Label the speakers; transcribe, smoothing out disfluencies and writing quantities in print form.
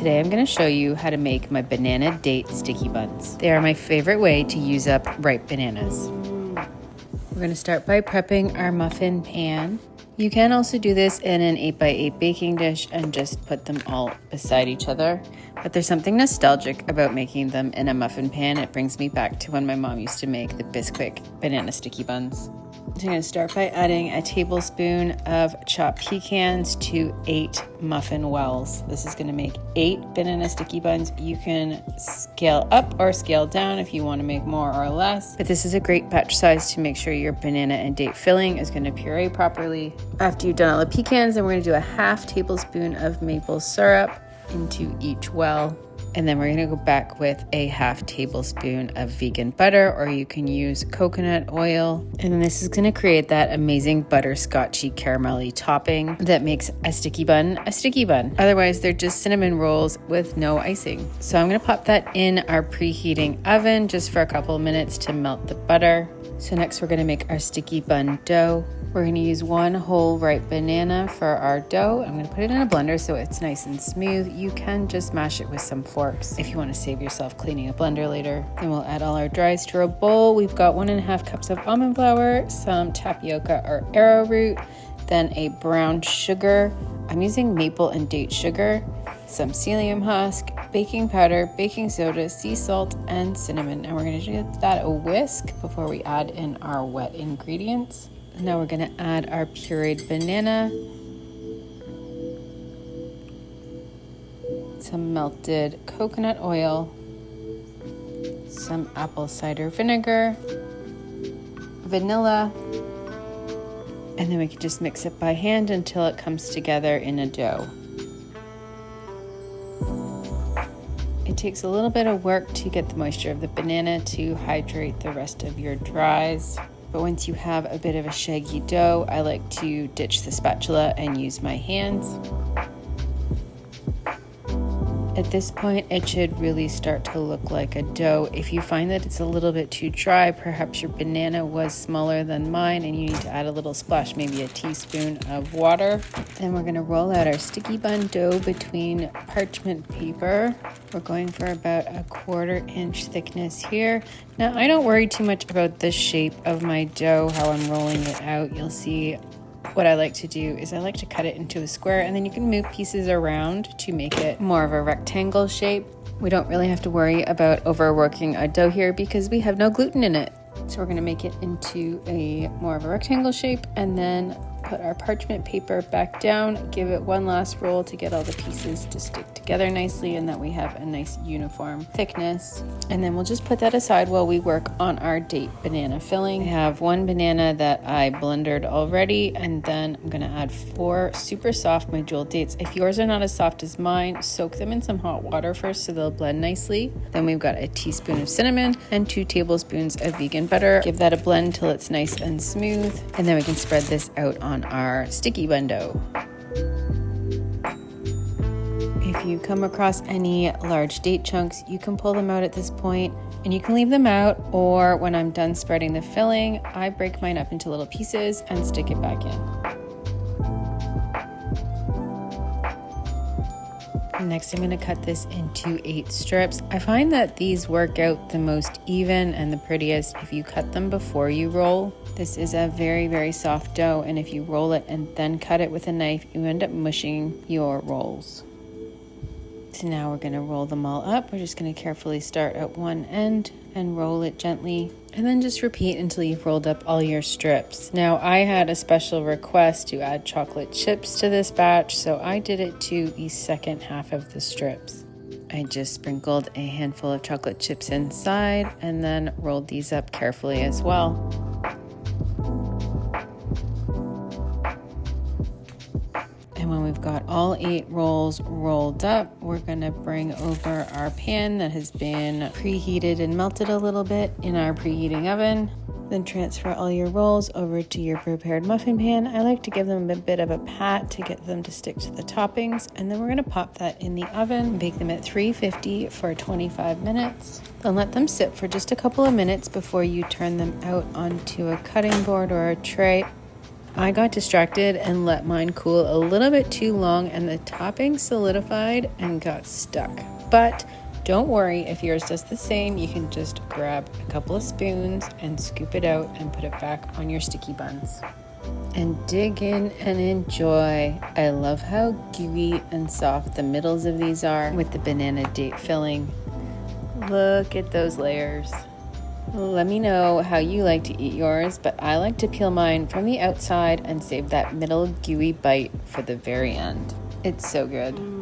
Speaker 1: Today I'm going to show you how to make my banana date sticky buns. They are my favorite way to use up ripe bananas. We're going to start by prepping our muffin pan. You can also do this in an 8x8 baking dish and just put them all beside each other. But there's something nostalgic about making them in a muffin pan. It brings me back to when my mom used to make the Bisquick banana sticky buns. So I'm going to start by adding a tablespoon of chopped pecans to 8 muffin wells. This is going to make 8 banana sticky buns. You can scale up or scale down if you want to make more or less, but this is a great batch size to make sure your banana and date filling is going to puree properly. After you've done all the pecans, then we're going to do a half tablespoon of maple syrup into each well. And then we're going to go back with a half tablespoon of vegan butter, or you can use coconut oil. And then this is going to create that amazing butterscotchy caramelly topping that makes a sticky bun a sticky bun. Otherwise, they're just cinnamon rolls with no icing. So I'm going to pop that in our preheating oven just for a couple of minutes to melt the butter. So next we're going to make our sticky bun dough. We're going to use 1 whole ripe banana for our dough. I'm going to put it in a blender so it's nice and smooth. You can just mash it with some forks if you want to save yourself cleaning a blender later. Then we'll add all our dries to a bowl. We've got 1.5 cups of almond flour, some tapioca or arrowroot, then a brown sugar. I'm using maple and date sugar, some psyllium husk, baking powder, baking soda, sea salt, and cinnamon. And we're going to give that a whisk before we add in our wet ingredients. Now we're going to add our pureed banana, some melted coconut oil, some apple cider vinegar, vanilla, and then we can just mix it by hand until it comes together in a dough. It takes a little bit of work to get the moisture of the banana to hydrate the rest of your dries. But once you have a bit of a shaggy dough, I like to ditch the spatula and use my hands. At this point, it should really start to look like a dough. If you find that it's a little bit too dry, perhaps your banana was smaller than mine and you need to add a little splash, maybe a teaspoon of water. Then we're going to roll out our sticky bun dough between parchment paper. We're going for about a 1/4 inch thickness here. Now, I don't worry too much about the shape of my dough, how I'm rolling it out. You'll see what I like to do is I like to cut it into a square, and then you can move pieces around to make it more of a rectangle shape. We don't really have to worry about overworking a dough here because we have no gluten in it. So we're going to make it into a more of a rectangle shape and then put our parchment paper back down, give it one last roll to get all the pieces to stick together nicely and that we have a nice uniform thickness. And then we'll just put that aside while we work on our date banana filling. I have 1 banana that I blendered already, and then I'm going to add 4 super soft Medjool dates. If yours are not as soft as mine, soak them in some hot water first so they'll blend nicely. Then we've got a teaspoon of cinnamon and 2 tablespoons of vegan butter. Give that a blend till it's nice and smooth, and then we can spread this out on our sticky bun dough. If you come across any large date chunks, you can pull them out at this point and you can leave them out, or when I'm done spreading the filling, I break mine up into little pieces and stick it back in. Next, I'm going to cut this into 8 strips. I find that these work out the most even and the prettiest if you cut them before you roll. This is a very, very soft dough, and if you roll it and then cut it with a knife, you end up mushing your rolls. So now we're going to roll them all up. We're just going to carefully start at one end and roll it gently, and then just repeat until you've rolled up all your strips. Now, I had a special request to add chocolate chips to this batch, so I did it to the second half of the strips. I just sprinkled a handful of chocolate chips inside and then rolled these up carefully as well. And when we've got all 8 rolls rolled up, we're gonna bring over our pan that has been preheated and melted a little bit in our preheating oven. Then transfer all your rolls over to your prepared muffin pan. I like to give them a bit of a pat to get them to stick to the toppings. And then we're gonna pop that in the oven, bake them at 350 for 25 minutes. Then let them sit for just a couple of minutes before you turn them out onto a cutting board or a tray. I got distracted and let mine cool a little bit too long, and the topping solidified and got stuck. But don't worry, if yours does the same, you can just grab a couple of spoons and scoop it out and put it back on your sticky buns. And dig in and enjoy. I love how gooey and soft the middles of these are with the banana date filling. Look at those layers. Let me know how you like to eat yours, but I like to peel mine from the outside and save that middle gooey bite for the very end. It's so good.